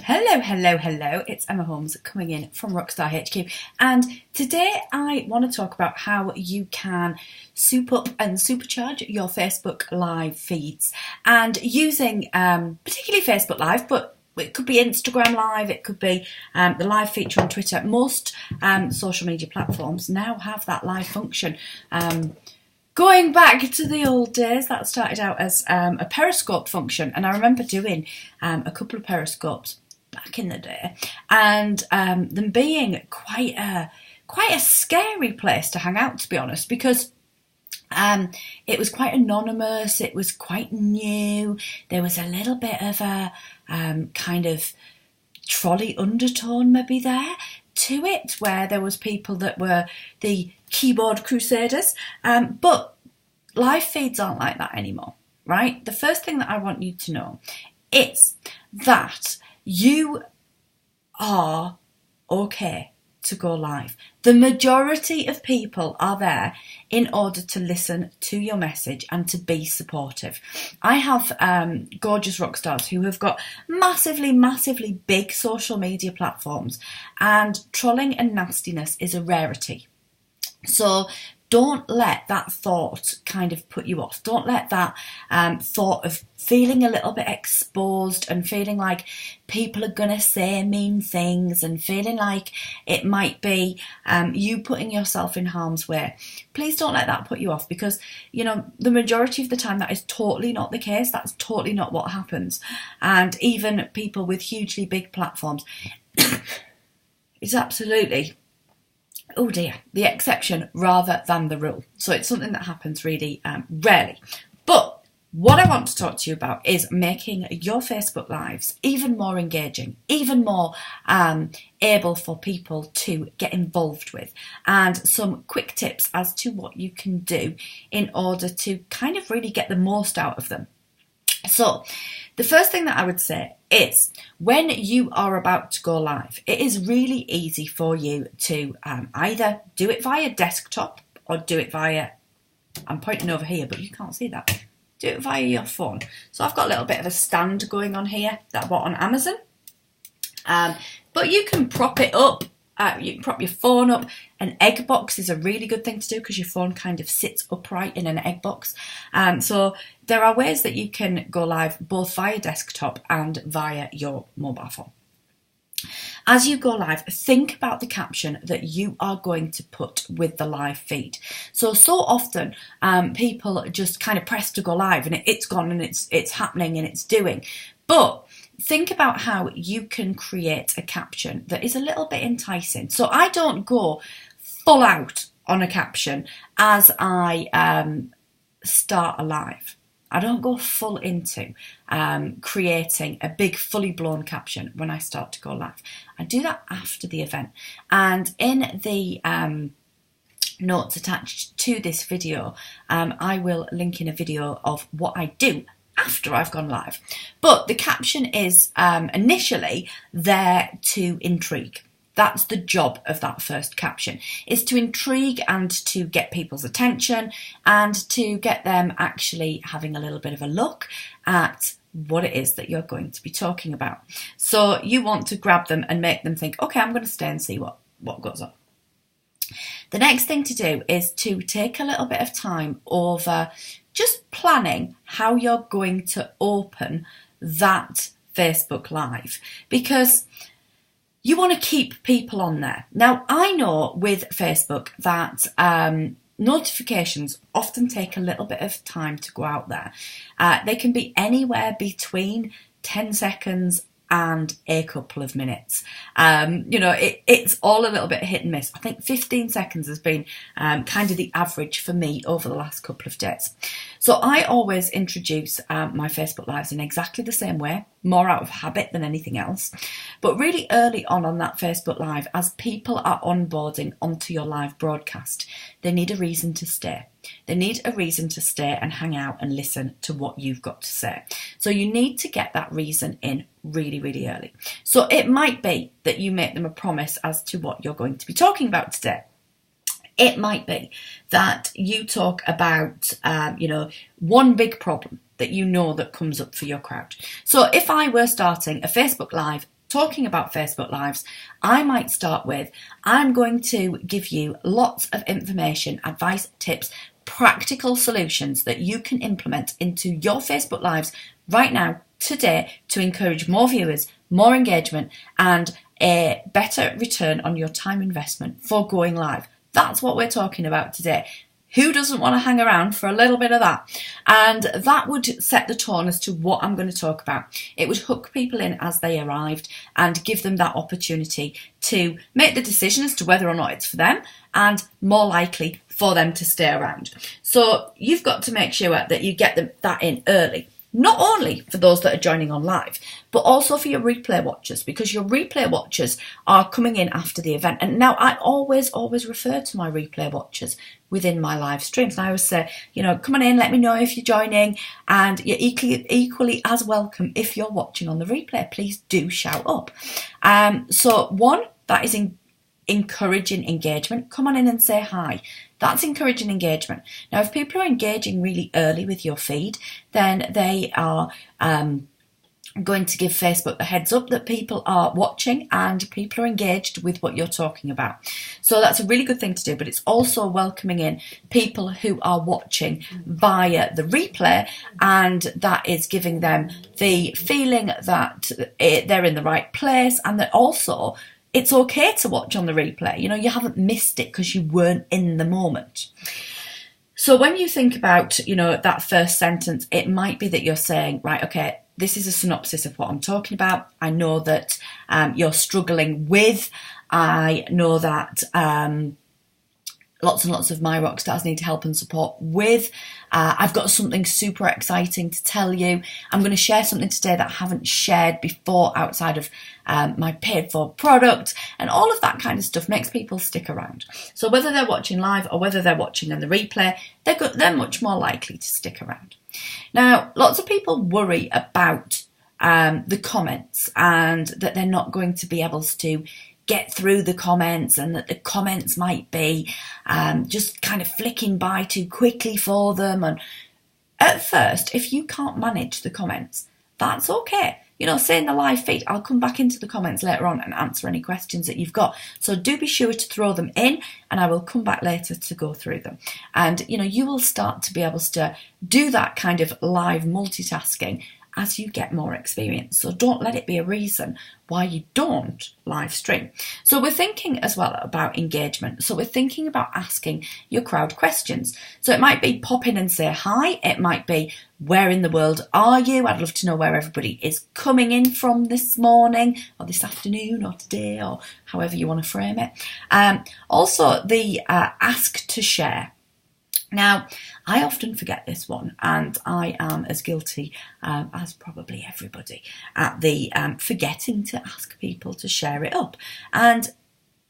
Hello, hello, hello. It's Emma Holmes coming in from Rockstar HQ. And today I want to talk about how you can soup up and supercharge your Facebook Live feeds. And using particularly Facebook Live, but it could be Instagram Live, it could be the live feature on Twitter. Most social media platforms now have that live function. Going back to the old days, that started out as a Periscope function, and I remember doing a couple of Periscopes back in the day, and them being quite a scary place to hang out, to be honest, because it was quite anonymous, it was quite new, there was a little bit of a kind of trolley undertone maybe there to it, where there was people that were the keyboard crusaders, but live feeds aren't like that anymore, right? The first thing that I want you to know is that you are okay to go live. The majority of people are there in order to listen to your message and to be supportive. I have gorgeous rock stars who have got massively big social media platforms, and trolling and nastiness is a rarity. So don't let that thought kind of put you off. Don't let that thought of feeling a little bit exposed and feeling like people are going to say mean things and feeling like it might be you putting yourself in harm's way. Please don't let that put you off, because, you know, the majority of the time that is totally not the case. That's totally not what happens. And even people with hugely big platforms, it's absolutely, oh dear, the exception rather than the rule. So it's something that happens really rarely. But what I want to talk to you about is making your Facebook Lives even more engaging, even more able for people to get involved with, and some quick tips as to what you can do in order to kind of really get the most out of them. So the first thing that I would say is, when you are about to go live, it is really easy for you to either do it via desktop or do it via, I'm pointing over here, but you can't see that, do it via your phone. So I've got a little bit of a stand going on here that I bought on Amazon, but you can prop it up. You can prop your phone up. An egg box is a really good thing to do because your phone kind of sits upright in an egg box. So there are ways that you can go live both via desktop and via your mobile phone. As you go live, think about the caption that you are going to put with the live feed. So often people just kind of press to go live and it's gone and it's happening and it's doing. But think about how you can create a caption that is a little bit enticing. So I don't go full out on a caption as I start a live. I don't go full into creating a big fully blown caption when I start to go live. I do that after the event. And in the notes attached to this video, I will link in a video of what I do after I've gone live. But the caption is initially there to intrigue. That's the job of that first caption, is to intrigue and to get people's attention and to get them actually having a little bit of a look at what it is that you're going to be talking about. So you want to grab them and make them think, okay, I'm going to stay and see what goes on. The next thing to do is to take a little bit of time over just planning how you're going to open that Facebook Live, because you want to keep people on there. Now, I know with Facebook that notifications often take a little bit of time to go out there. They can be anywhere between 10 seconds and a couple of minutes. It's all a little bit hit and miss. I think 15 seconds has been kind of the average for me over the last couple of days. So I always introduce my Facebook Lives in exactly the same way, more out of habit than anything else. But really early on that Facebook Live, as people are onboarding onto your live broadcast, they need a reason to stay. They need a reason to stay and hang out and listen to what you've got to say. So you need to get that reason in really, really early. So it might be that you make them a promise as to what you're going to be talking about today. It might be that you talk about, one big problem that you know that comes up for your crowd. So if I were starting a Facebook Live talking about Facebook Lives, I might start with, I'm going to give you lots of information, advice, tips, practical solutions that you can implement into your Facebook Lives right now, today, to encourage more viewers, more engagement, and a better return on your time investment for going live. That's what we're talking about today. Who doesn't want to hang around for a little bit of that? And that would set the tone as to what I'm going to talk about. It would hook people in as they arrived and give them that opportunity to make the decision as to whether or not it's for them, and more likely for them to stay around. So you've got to make sure that you get that in early. Not only for those that are joining on live, but also for your replay watchers, because your replay watchers are coming in after the event. And now I always refer to my replay watchers within my live streams. And I always say, come on in, let me know if you're joining, and you're equally as welcome if you're watching on the replay. Please do shout up. So one, that is encouraging engagement. Come on in and say hi. That's encouraging engagement. Now, if people are engaging really early with your feed, then they are going to give Facebook the heads up that people are watching and people are engaged with what you're talking about. So that's a really good thing to do, but it's also welcoming in people who are watching via the replay, and that is giving them the feeling that they're in the right place, and that also it's okay to watch on the replay. You haven't missed it because you weren't in the moment. So when you think about, that first sentence, it might be that you're saying, right, okay, this is a synopsis of what I'm talking about. I know that you're struggling with. I know that lots and lots of my rock stars need help and support with. I've got something super exciting to tell you. I'm going to share something today that I haven't shared before outside of my paid for product, and all of that kind of stuff makes people stick around. So whether they're watching live or whether they're watching on the replay, they're much more likely to stick around. Now, lots of people worry about the comments, and that they're not going to be able to get through the comments, and that the comments might be just kind of flicking by too quickly for them. And at first, if you can't manage the comments, that's okay. Say in the live feed, I'll come back into the comments later on and answer any questions that you've got. So do be sure to throw them in, and I will come back later to go through them. And, you will start to be able to do that kind of live multitasking as you get more experience. So don't let it be a reason why you don't live stream. So we're thinking as well about engagement. So we're thinking about asking your crowd questions. So it might be pop in and say hi. It might be, where in the world are you? I'd love to know where everybody is coming in from this morning or this afternoon or today, or however you want to frame it. Also the ask to share. Now, I often forget this one, and I am as guilty as probably everybody at the forgetting to ask people to share it up. And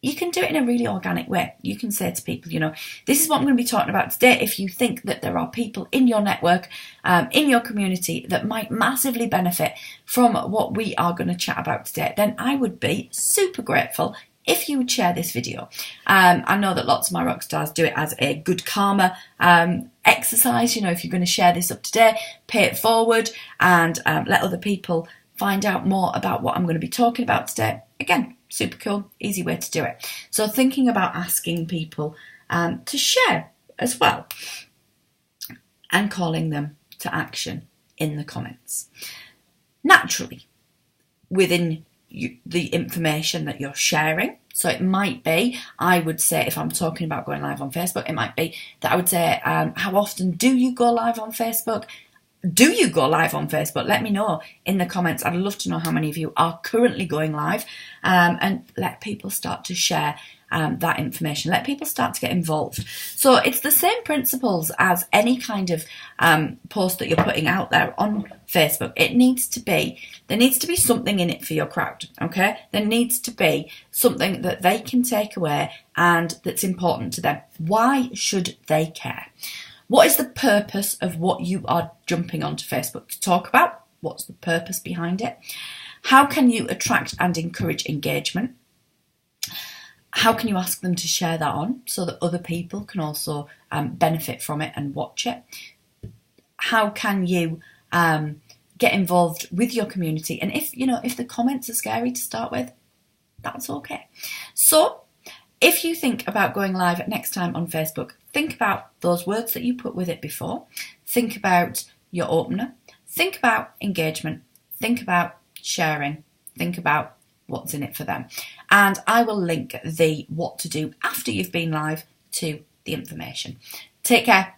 you can do it in a really organic way. You can say to people, this is what I'm going to be talking about today. If you think that there are people in your network, in your community, that might massively benefit from what we are going to chat about today, then I would be super grateful if you would share this video. I know that lots of my rock stars do it as a good karma exercise. If you're going to share this up today, pay it forward and let other people find out more about what I'm going to be talking about today. Again, super cool, easy way to do it. So thinking about asking people to share as well, and calling them to action in the comments. Naturally, within the information that you're sharing. So it might be, I would say, if I'm talking about going live on Facebook, it might be that I would say, how often do you go live on Facebook? Do you go live on Facebook? Let me know in the comments. I'd love to know how many of you are currently going live, and let people start to share that information. Let people start to get involved. So it's the same principles as any kind of post that you're putting out there on Facebook. There needs to be something in it for your crowd, okay? There needs to be something that they can take away and that's important to them. Why should they care? What is the purpose of what you are jumping onto Facebook to talk about? What's the purpose behind it? How can you attract and encourage engagement? How can you ask them to share that on so that other people can also benefit from it and watch it? How can you get involved with your community. And if the comments are scary to start with, that's okay. So if you think about going live next time on Facebook, think about those words that you put with it before. Think about your opener. Think about engagement. Think about sharing. Think about what's in it for them. And I will link the what to do after you've been live to the information. Take care.